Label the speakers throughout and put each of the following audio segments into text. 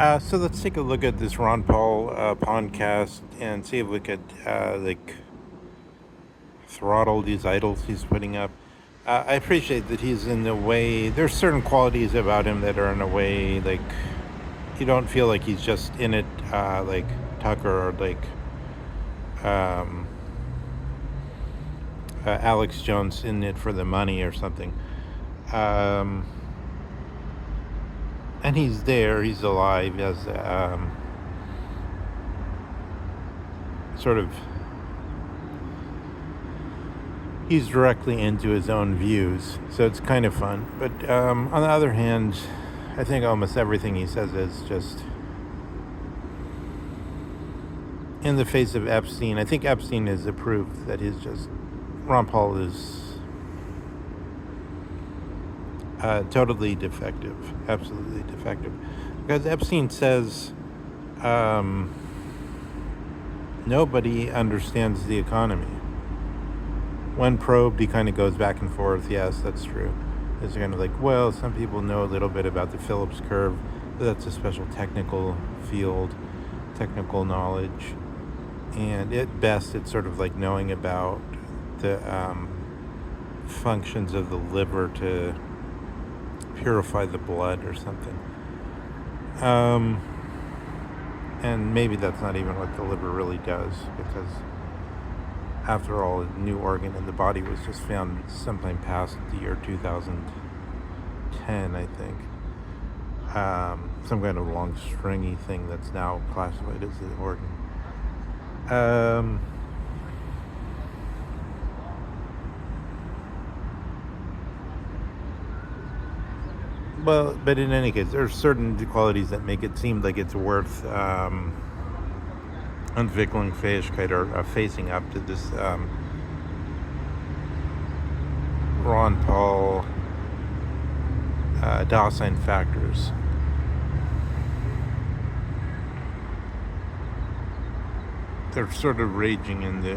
Speaker 1: So let's take a look at this Ron Paul podcast and see if we could throttle these idols he's putting up. I appreciate that he's in a way. There's certain qualities about him that are in a way like you don't feel like he's just in it like Tucker or like um, Alex Jones in it for the money or something. Um, and he's there. He's alive. He has sort of he's directly into his own views, so it's kind of fun. But on the other hand, I think almost everything he says is just in the face of Epstein. I think Epstein is a proof that he's just Ron Paul is totally defective, absolutely defective, because Epstein says nobody understands the economy. When probed, he kind of goes back and forth. Yes, that's true. It's kind of like, well, some people know a little bit about the Phillips curve, but that's a special technical field, technical knowledge. And at best, it's sort of like knowing about the functions of the liver to purify the blood or something. And maybe that's not even what the liver really does, because after all, a new organ in the body was just found sometime past the year 2010, I think. Some kind of long stringy thing that's now classified as an organ. Well, but in any case, there are certain qualities that make it seem like it's worth Entwicklungsfähigkeit or facing up to this Ron Paul Dasein factors. They're sort of raging in the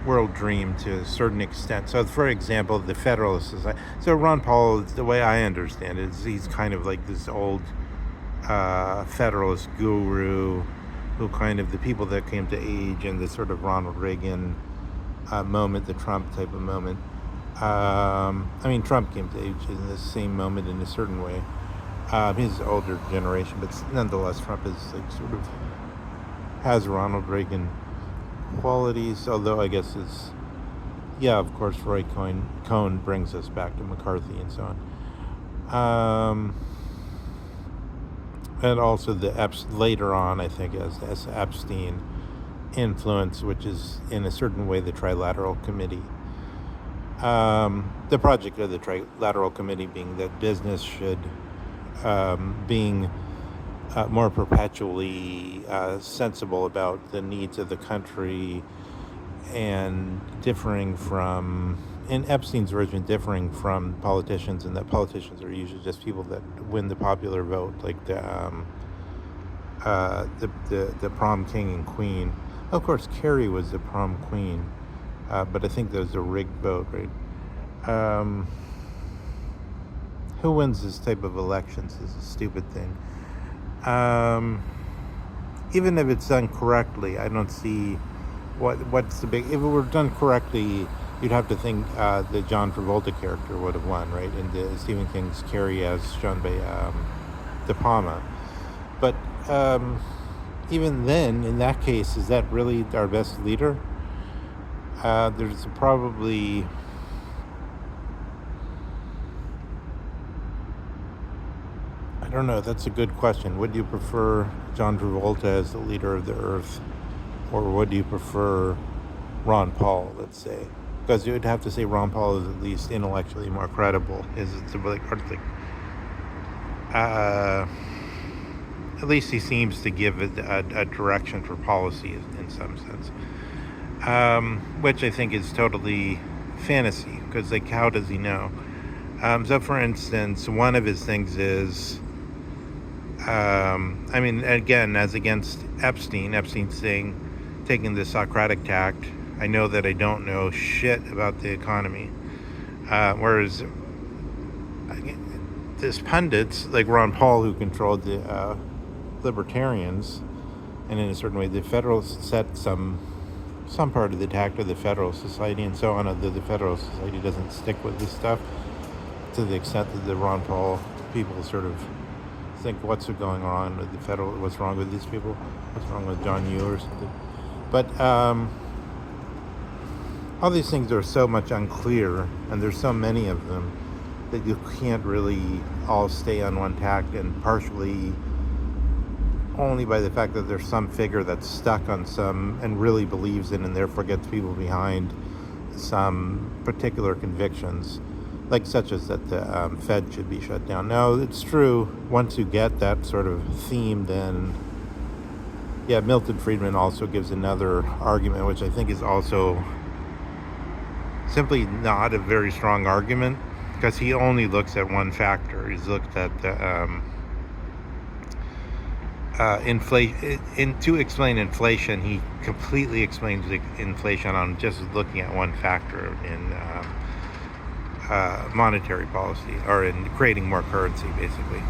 Speaker 1: world dream to a certain extent. So, for example, the Federalist Society. So Ron Paul, the way I understand it, is he's kind of like this old Federalist guru who kind of the people that came to age in the sort of Ronald Reagan moment, the Trump type of moment. I mean, Trump came to age in the same moment in a certain way. He's older generation, but nonetheless, Trump is like sort of has Ronald Reagan qualities, although I guess it's, yeah, of course, Roy Cohn brings us back to McCarthy and so on. And also later on, I think, as Epstein influence, which is in a certain way the Trilateral Committee. The project of the Trilateral Committee being that business should being more perpetually sensible about the needs of the country and differing from, in Epstein's version, differing from politicians, and that politicians are usually just people that win the popular vote, like the prom king and queen. Of course, Kerry was the prom queen, but I think there was a rigged vote, right? Who wins this type of elections is a stupid thing. Even if it's done correctly, I don't see what's the big. If it were done correctly, you'd have to think the John Travolta character would have won, right? In the Stephen King's Carrie, as shown by De Palma. But even then, in that case, is that really our best leader? There's probably I don't know. That's a good question. Would you prefer John Travolta as the leader of the earth, or would you prefer Ron Paul, let's say? Because you would have to say Ron Paul is at least intellectually more credible. Is it like, at least he seems to give a direction for policy in some sense, which I think is totally fantasy. Because like, how does he know? So, for instance, one of his things is. I mean, again, as against Epstein saying, taking the Socratic tact, I know that I don't know shit about the economy. Whereas this pundits, like Ron Paul, who controlled the libertarians, and in a certain way, the Federalists set some part of the tact of the Federalist Society and so on, although the Federalist Society doesn't stick with this stuff to the extent that the Ron Paul people sort of think what's going on with the federal, what's wrong with these people, what's wrong with John Yoo or something. But all these things are so much unclear, and there's so many of them, that you can't really all stay on one tact, and partially only by the fact that there's some figure that's stuck on some and really believes in and therefore gets people behind some particular convictions, like such as that the Fed should be shut down. Now, it's true, once you get that sort of theme, then, yeah, Milton Friedman also gives another argument, which I think is also simply not a very strong argument, because he only looks at one factor. He's looked at the inflation. To explain inflation, he completely explains the inflation on just looking at one factor in monetary policy, or in creating more currency, basically.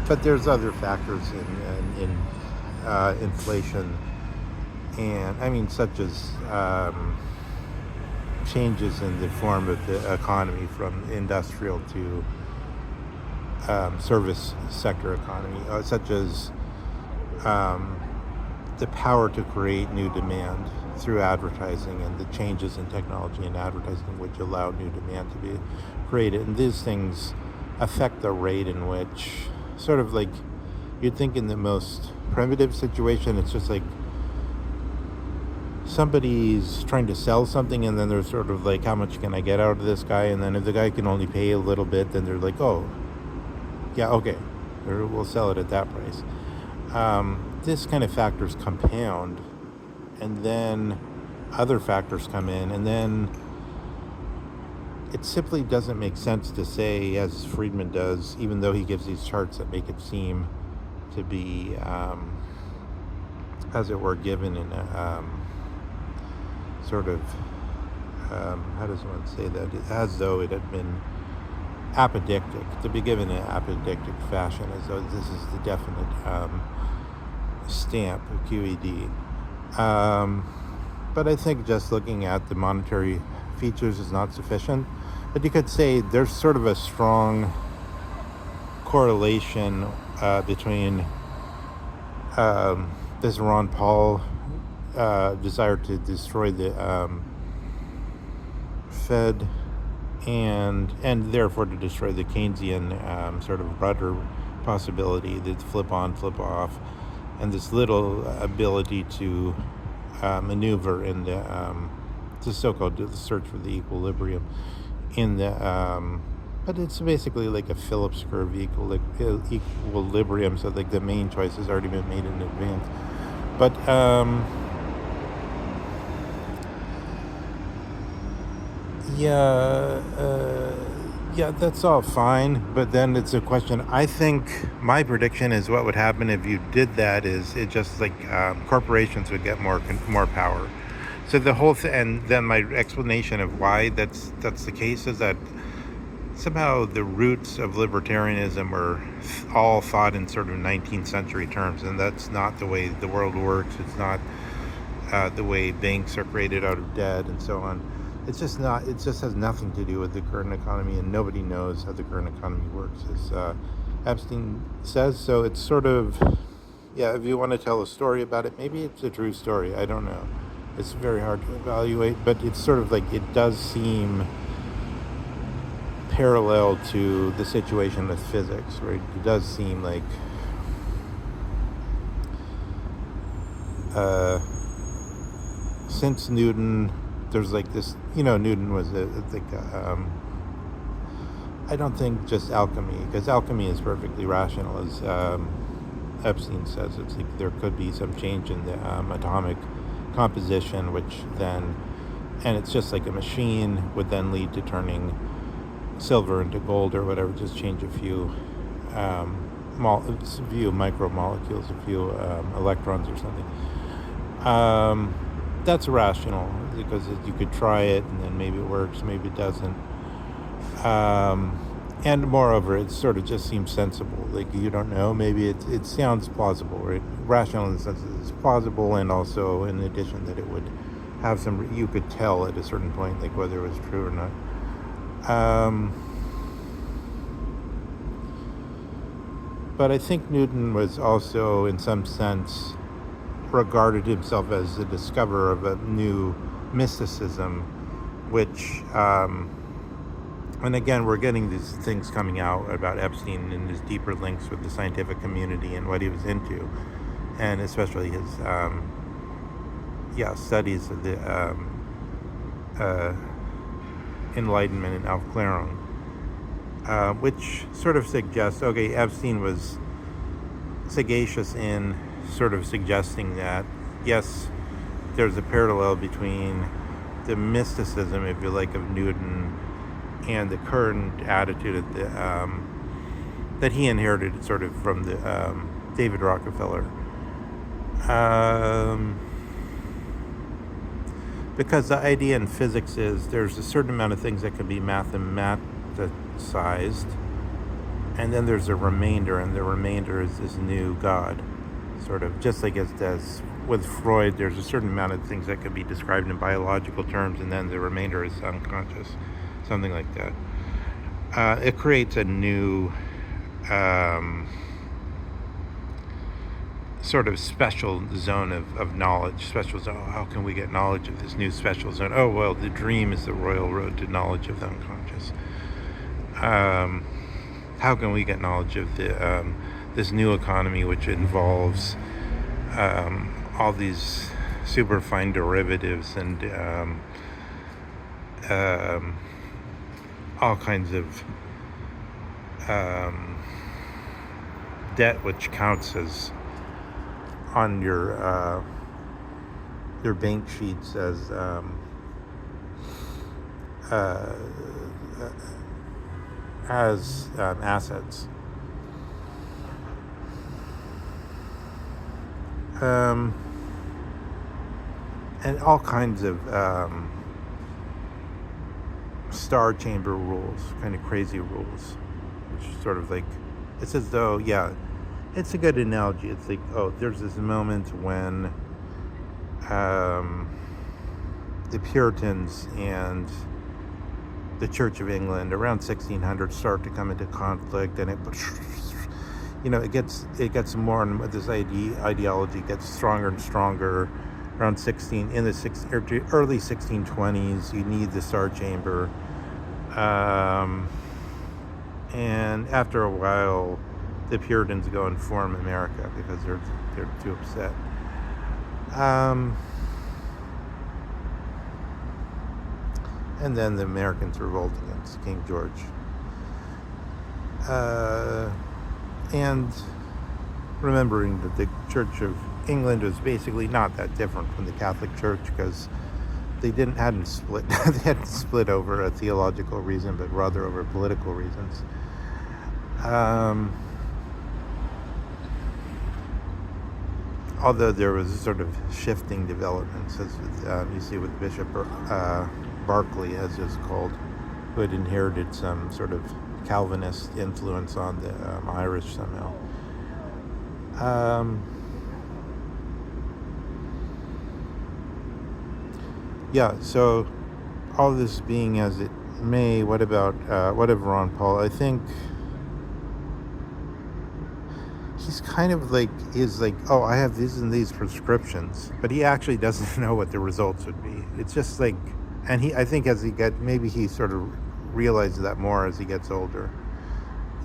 Speaker 1: But there's other factors in inflation, and I mean, such as changes in the form of the economy from industrial to service sector economy, such as the power to create new demand through advertising, and the changes in technology and advertising which allow new demand to be created. And these things affect the rate in which, sort of like, you'd think in the most primitive situation, it's just like somebody's trying to sell something, and then they're sort of like, how much can I get out of this guy? And then if the guy can only pay a little bit, then they're like, oh, yeah, okay, we'll sell it at that price. This kind of factors compound, and then other factors come in, and then it simply doesn't make sense to say, as Friedman does, even though he gives these charts that make it seem to be, as it were, given in a sort of, how does one say that? As though it had been apodictic, to be given in an apodictic fashion, as though this is the definite stamp of QED. But I think just looking at the monetary features is not sufficient. But you could say there's sort of a strong correlation between this Ron Paul desire to destroy the Fed, and therefore to destroy the Keynesian sort of rudder possibility, the flip on, flip off, and this little ability to maneuver in the so-called the search for the equilibrium in the but it's basically like a Phillips curve equilibrium, so like the main choice has already been made in advance. But yeah, that's all fine, but then it's a question. I think my prediction is what would happen if you did that is it just like corporations would get more power. So the whole thing, and then my explanation of why that's the case is that somehow the roots of libertarianism were all thought in sort of 19th century terms, and that's not the way the world works. It's not the way banks are created out of debt and so on. It's just not. It just has nothing to do with the current economy, and nobody knows how the current economy works, as Epstein says. So it's sort of, yeah, if you want to tell a story about it, maybe it's a true story. I don't know. It's very hard to evaluate, but it's sort of like, it does seem parallel to the situation with physics, right? It does seem like since Newton, there's like this, Newton was I don't think just alchemy, because alchemy is perfectly rational, as Epstein says. It's like there could be some change in the atomic composition, which then, and it's just like a machine, would then lead to turning silver into gold or whatever, just change a few micromolecules, a few electrons or something. That's rational, because you could try it and then maybe it works, maybe it doesn't. And moreover, it sort of just seems sensible. Like, you don't know, maybe it sounds plausible, right? Rational in the sense that it's plausible, and also in addition that it would have some, you could tell at a certain point, like whether it was true or not. But I think Newton was also, in some sense, regarded himself as the discoverer of a new mysticism, which, and again, we're getting these things coming out about Epstein and his deeper links with the scientific community and what he was into, and especially his, studies of the Enlightenment and Aufklärung, which sort of suggests, okay, Epstein was sagacious in sort of suggesting that, yes, there's a parallel between the mysticism, if you like, of Newton and the current attitude of the, that he inherited sort of from the David Rockefeller. Because the idea in physics is there's a certain amount of things that can be mathematicized, and then there's a remainder, and the remainder is this new God. Sort of just like as with Freud, there's a certain amount of things that can be described in biological terms, and then the remainder is unconscious, something like that. It creates a new sort of special zone of knowledge. Special zone. Oh, how can we get knowledge of this new special zone? Oh, well, the dream is the royal road to knowledge of the unconscious. How can we get knowledge of the this new economy, which involves all these superfine derivatives and all kinds of debt, which counts as on your bank sheets as assets. And all kinds of star chamber rules, kind of crazy rules, which is sort of like, it's as though, it's a good analogy. It's like, oh, there's this moment when the Puritans and the Church of England around 1600 start to come into conflict, and it gets more, and this ideology gets stronger and stronger. Around early 1620s, you need the Star Chamber, and after a while, the Puritans go and form America because they're too upset. And then the Americans revolt against King George. And remembering that the Church of England was basically not that different from the Catholic Church, because they hadn't split. They hadn't split over a theological reason, but rather over political reasons. Although there was sort of shifting developments, as you see with Bishop Berkeley, as is called, who had inherited some sort of Calvinist influence on the Irish somehow. So all this being as it may, what of Ron Paul? I think he's kind of like, oh, I have these and these prescriptions, but he actually doesn't know what the results would be. It's just like, and I think maybe he sort of realizes that more as he gets older.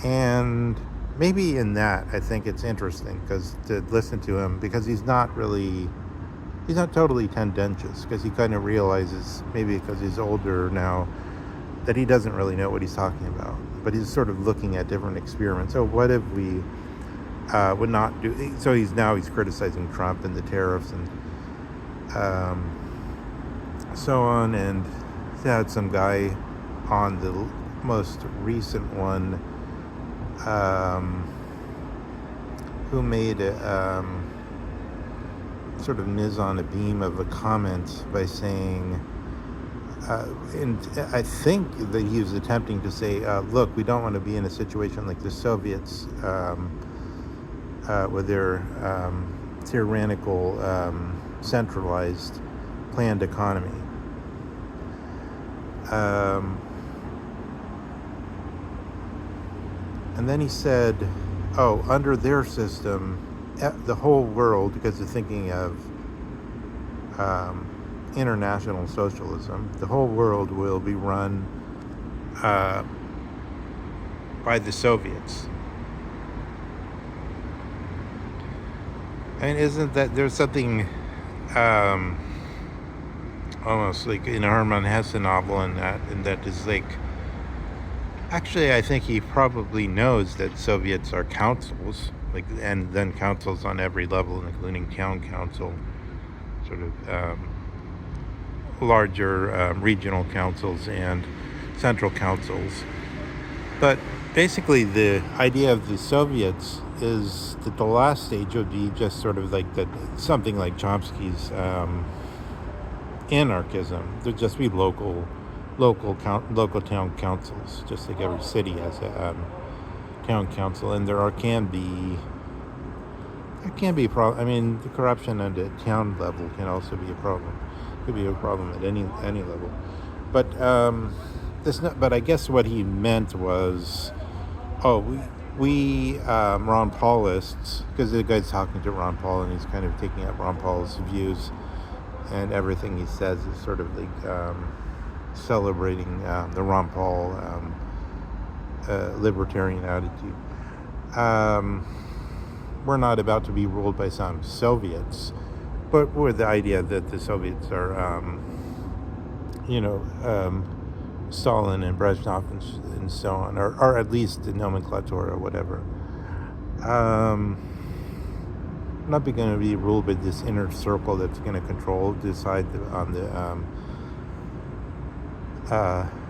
Speaker 1: And maybe in that, I think it's interesting to listen to him, because he's not totally tendentious, because he kind of realizes, maybe because he's older now, that he doesn't really know what he's talking about, but he's sort of looking at different experiments. So what if we would not do, so he's criticizing Trump and the tariffs and so on, and he had some guy on the most recent one who made a sort of mise on a beam of a comment by saying And I think that he was attempting to say, look, we don't want to be in a situation like the Soviets with their tyrannical, centralized, planned economy. And then he said, oh, under their system, the whole world, because they're thinking of international socialism, the whole world will be run by the Soviets. And isn't that, there's something almost like in a Hermann Hesse novel and that is like, actually I think he probably knows that Soviets are councils, like, and then councils on every level, including town council, sort of larger regional councils and central councils. But basically the idea of the Soviets is that the last stage would be just sort of like something like Chomsky's anarchism. There'd just be local town councils, just like every city has a town council, and there can be problem. I mean, the corruption at the town level can also be a problem. Could be a problem at any level. But but I guess what he meant was, we Ron Paulists, because the guy's talking to Ron Paul and he's kind of taking up Ron Paul's views, and everything he says is sort of like celebrating the Ron Paul libertarian attitude. We're not about to be ruled by some Soviets, but with the idea that the Soviets are, Stalin and Brezhnev and so on, or at least the nomenclature or whatever. Not going to be ruled by this inner circle that's going to decide on the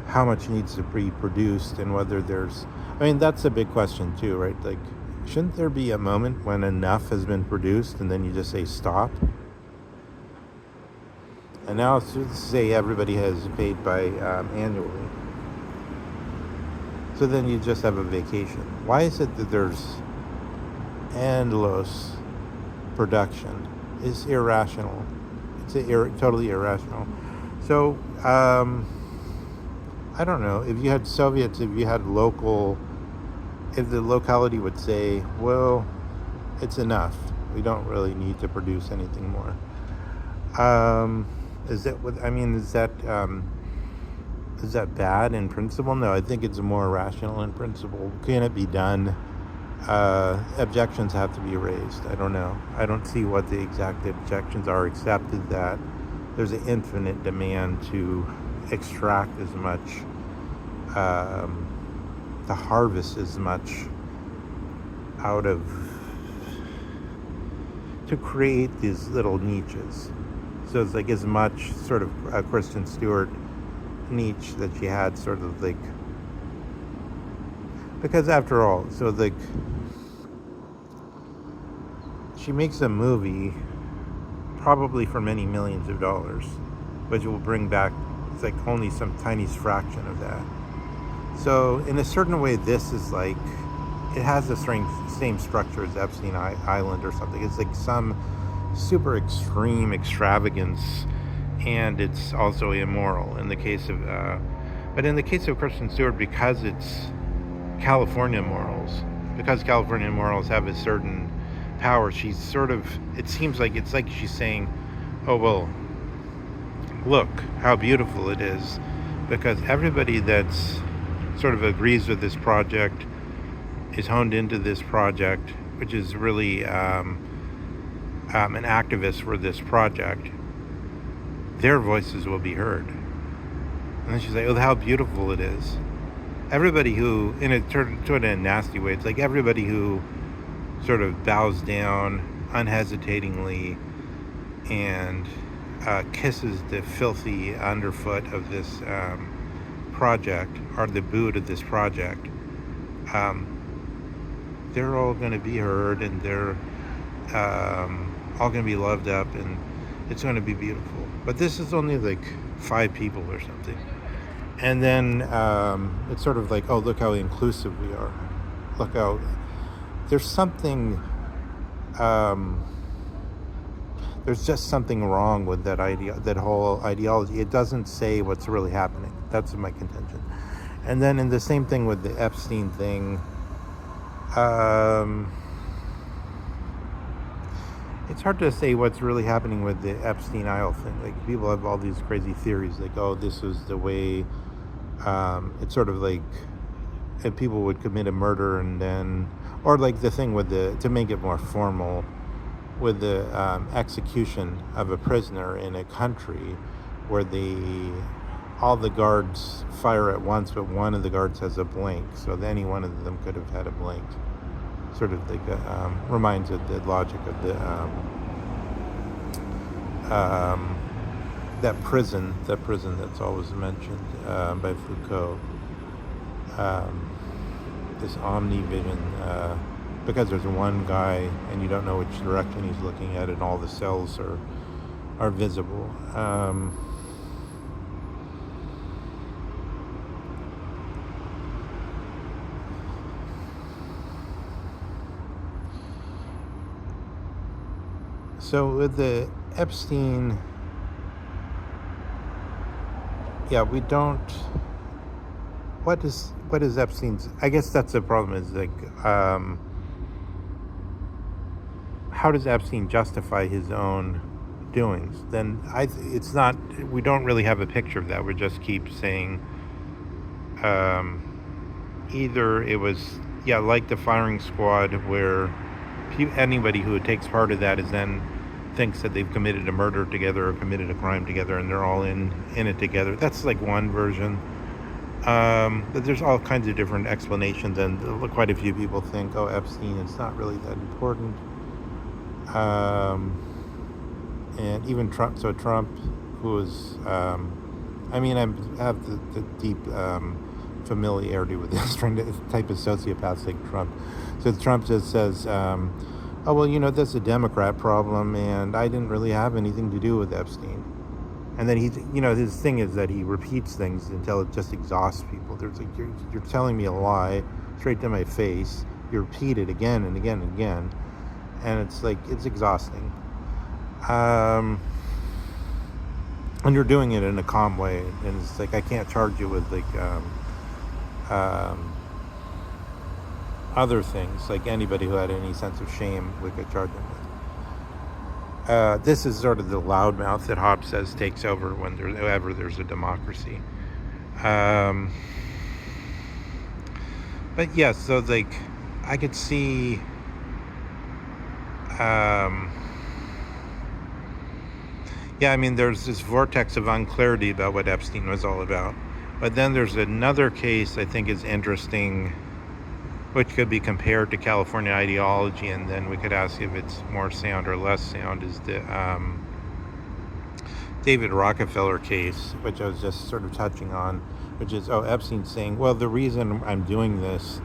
Speaker 1: how much needs to be produced and whether there's. I mean, that's a big question too, right? Like, shouldn't there be a moment when enough has been produced and then you just say stop? And now let's say everybody has paid by annually. So then you just have a vacation. Why is it that there's endless production? It's irrational. It's totally irrational. So, I don't know. If you had Soviets, if the locality would say, well, it's enough. We don't really need to produce anything more. Is that bad in principle? No, I think it's more rational in principle. Can it be done? Objections have to be raised. I don't know. I don't see what the exact objections are, except that there's an infinite demand to extract as much, to harvest as much to create these little niches. So it's like as much sort of a Kristen Stewart niche that she had, sort of like, because after all, so like, she makes a movie probably for many millions of dollars, which will bring back, it's like only some tiny fraction of that. So in a certain way, this is like, it has the same structure as Epstein Island or something. It's like some super extreme extravagance, and it's also immoral in the case of but in the case of Kristen Stewart, because it's California morals have a certain power, she's sort of, it seems like it's like she's saying, oh well, look how beautiful it is, because everybody that's sort of agrees with this project is honed into this project, which is really an activist for this project. Their voices will be heard. And then she's like, oh, how beautiful it is. Everybody who, in a sort of a nasty way, it's like everybody who sort of bows down unhesitatingly and kisses the filthy underfoot of this project, or the boot of this project, they're all going to be heard, and they're all going to be loved up, and it's going to be beautiful. But this is only like 5 people or something. And then it's sort of like, oh, look how inclusive we are. Look how there's something. There's just something wrong with that whole ideology. It doesn't say what's really happening. That's my contention. And then in the same thing with the Epstein thing, it's hard to say what's really happening with the Epstein Isle thing. Like, people have all these crazy theories, like, oh, this was the way. It's sort of like if people would commit a murder and then, or like the thing with to make it more formal, with the execution of a prisoner in a country where all the guards fire at once, but one of the guards has a blank, so any one of them could have had a blank. Sort of like reminds of the logic of that prison that's always mentioned by Foucault. This omni-vision, because there's one guy and you don't know which direction he's looking at, and all the cells are visible. So with the Epstein, we don't. What is Epstein's? I guess that's the problem. Is like, how does Epstein justify his own doings? Then it's not. We don't really have a picture of that. We just keep saying, either it was like the firing squad, where anybody who takes part of that is then thinks that they've committed a murder together or committed a crime together, and they're all in it together. That's like one version. But there's all kinds of different explanations, and quite a few people think, oh, Epstein, it's not really that important. And even Trump, who was, I have the deep familiarity with this type of sociopaths like Trump. So Trump just says, oh, well, that's a Democrat problem, and I didn't really have anything to do with Epstein. And then his thing is that he repeats things until it just exhausts people. There's like, you're telling me a lie straight to my face. You repeat it again and again and again, and it's like, it's exhausting. And you're doing it in a calm way, and it's like, I can't charge you with like other things, like anybody who had any sense of shame we could charge them with. This is sort of the loudmouth that Hobbes says takes over whenever there's a democracy. But yes, so like, I could see there's this vortex of unclarity about what Epstein was all about. But then there's another case I think is interesting, which could be compared to California ideology, and then we could ask if it's more sound or less sound, is the David Rockefeller case, which I was just sort of touching on, which is, Epstein saying, well, the reason I'm doing this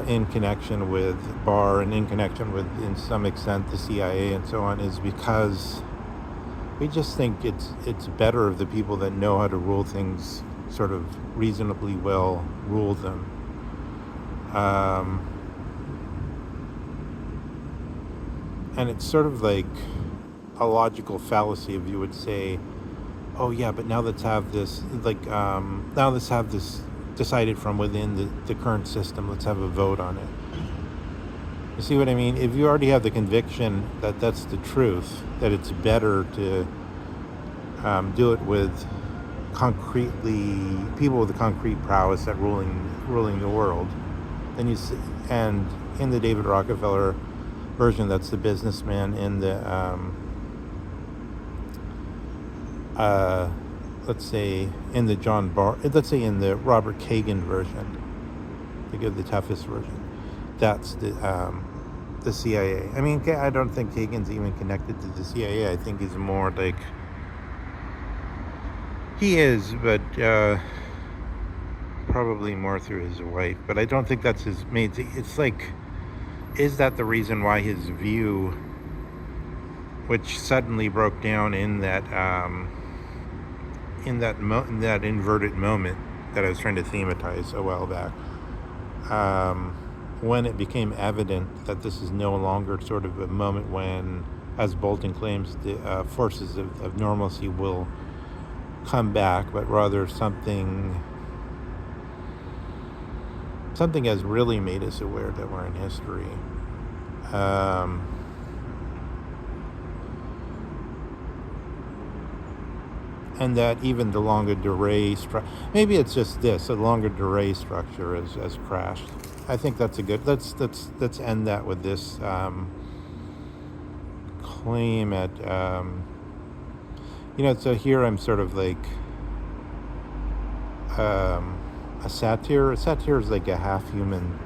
Speaker 1: in connection with Barr and in connection with, in some extent, the CIA and so on, is because we just think it's better if the people that know how to rule things sort of reasonably well rule them. And it's sort of like a logical fallacy if you would say, oh yeah, but now let's have this, now let's have this decided from within the current system. Let's have a vote on it. You see what I mean? If you already have the conviction that that's the truth, that it's better to do it with people with the concrete prowess at ruling the world, then you see, and in the David Rockefeller version, that's the businessman. In the let's say in the in the Robert Kagan version, to give the toughest version, that's the CIA. I mean, I don't think Kagan's even connected to the CIA. I think he's more like, he is, but probably more through his wife. But I don't think that's his main. It's like, is that the reason why his view, which suddenly broke down in that in that inverted moment that I was trying to thematize a while back, when it became evident that this is no longer sort of a moment when, as Bolton claims, the forces of normalcy will come back, but rather something has really made us aware that we're in history. And that even the longue durée maybe it's just this, the longue durée structure has crashed. I think that's a good, let's end that with this claim at, so here I'm sort of like a satyr. A satyr is like a half-human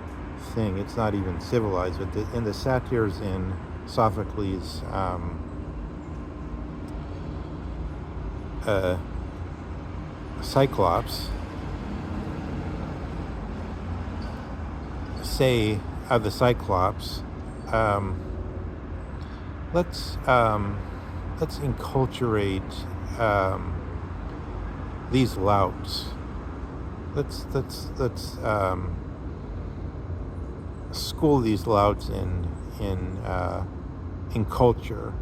Speaker 1: thing. It's not even civilized, but in the satyrs in Sophocles' Cyclops say of the Cyclops, let's enculturate these louts. Let's school these louts in culture.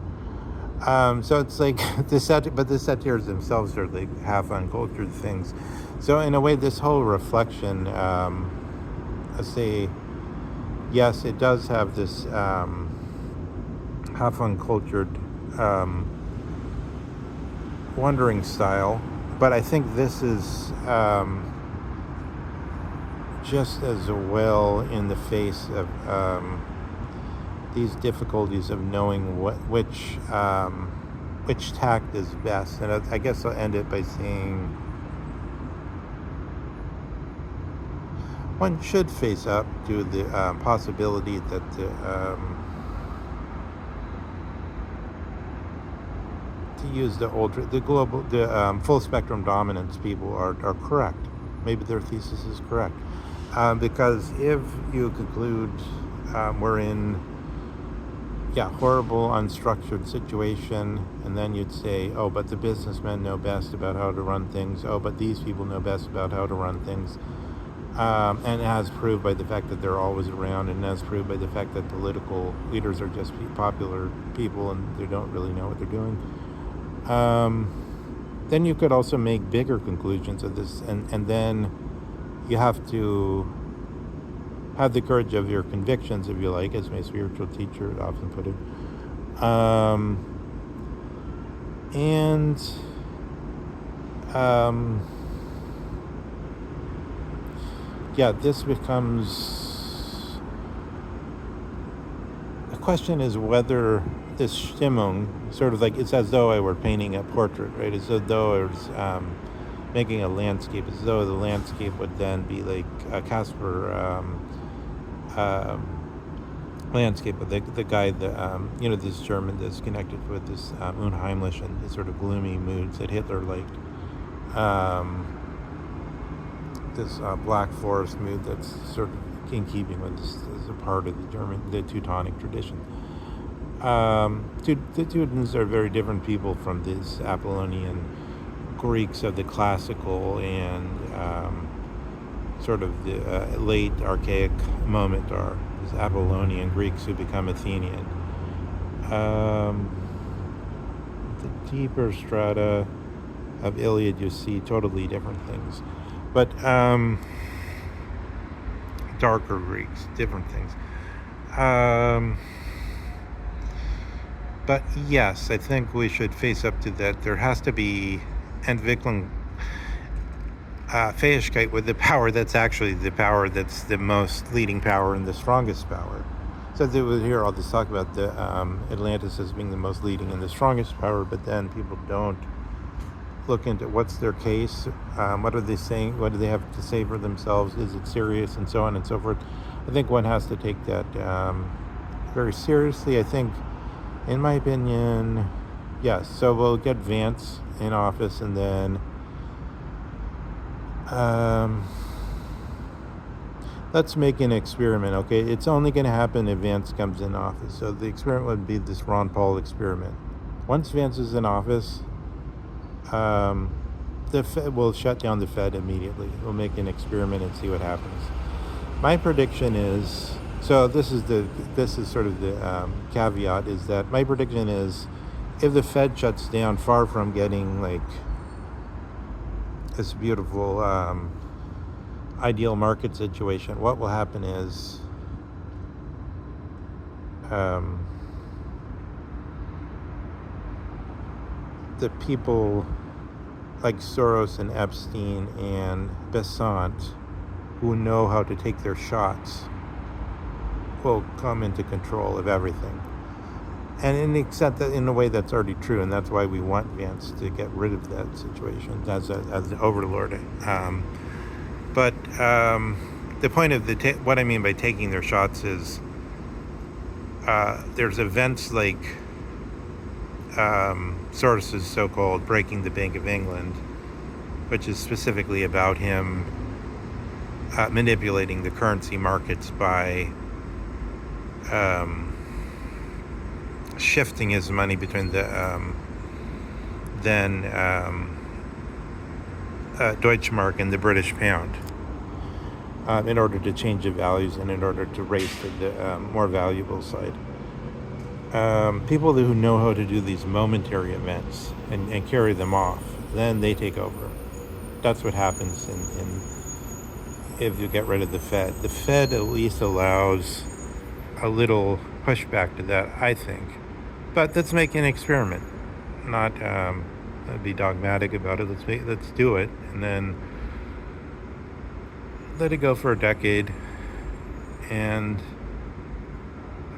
Speaker 1: So it's like the satyrs themselves are like half uncultured things. So in a way, this whole reflection, I say, yes, it does have this half uncultured wandering style, but I think this is just as well in the face of these difficulties of knowing which tact is best. And I guess I'll end it by saying one should face up to the possibility that to use the full spectrum dominance people are correct. Maybe their thesis is correct. Because if you conclude we're in horrible unstructured situation, and then you'd say, oh, but the businessmen know best about how to run things, oh, but these people know best about how to run things, and as proved by the fact that they're always around, and as proved by the fact that political leaders are just popular people and they don't really know what they're doing, then you could also make bigger conclusions of this, and then you have to have the courage of your convictions, if you like, as my spiritual teacher often put it. This becomes, the question is whether this Stimmung, sort of like, it's as though I were painting a portrait, right? It's as though I was making a landscape, as though the landscape would then be like a Casper landscape of the guy, this German that's connected with this Unheimlich and the sort of gloomy moods that Hitler liked. This Black Forest mood that's sort of in keeping with this as a part of the Teutonic tradition. The Teutons are very different people from these Apollonian Greeks of the classical and sort of the late archaic moment are these Apollonian Greeks who become Athenian. The deeper strata of Iliad, you see totally different things. But darker Greeks, different things. But yes, I think we should face up to that. There has to be Entwicklung, Fähigkeit, with the power that's actually the power that's the most leading power and the strongest power. So here I'll just talk about the Atlantis as being the most leading and the strongest power, but then people don't look into what's their case, what are they saying, what do they have to say for themselves, is it serious, and so on and so forth. I think one has to take that very seriously. I think, in my opinion, yes. So we'll get Vance in office, and then let's make an experiment, okay? It's only going to happen if Vance comes in office. So the experiment would be this Ron Paul experiment. Once Vance is in office, the Fed will shut down the Fed immediately. We'll make an experiment and see what happens. My prediction is, so this is sort of the caveat, is that my prediction is, if the Fed shuts down, far from getting like this beautiful ideal market situation, what will happen is the people like Soros and Epstein and Besant, who know how to take their shots, will come into control of everything. And in the extent that, in a way, that's already true, and that's why we want Vance to get rid of that situation as an overlord. But the point of what I mean by taking their shots is there's events like Soros's so-called breaking the Bank of England, which is specifically about him manipulating the currency markets by shifting his money between the then Deutschmark and the British pound in order to change the values and in order to raise to the more valuable side. People who know how to do these momentary events and carry them off, then they take over. That's what happens if you get rid of the Fed. The Fed at least allows a little pushback to that, I think. But let's make an experiment, not be dogmatic about it. Let's do it, and then let it go for a decade, and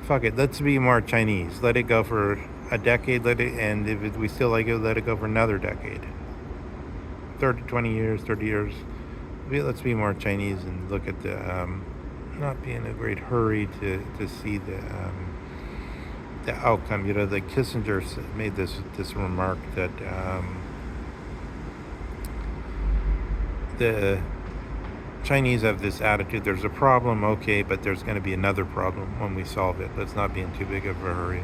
Speaker 1: fuck it, let's be more Chinese. Let it go for a decade, and if we still like it, let it go for another decade. 20 years, 30 years. Let's be more Chinese and look at the, not be in a great hurry to see the outcome. You know, the Kissinger made this remark that the Chinese have this attitude, there's a problem, okay, but there's going to be another problem when we solve it. Let's not be in too big of a hurry.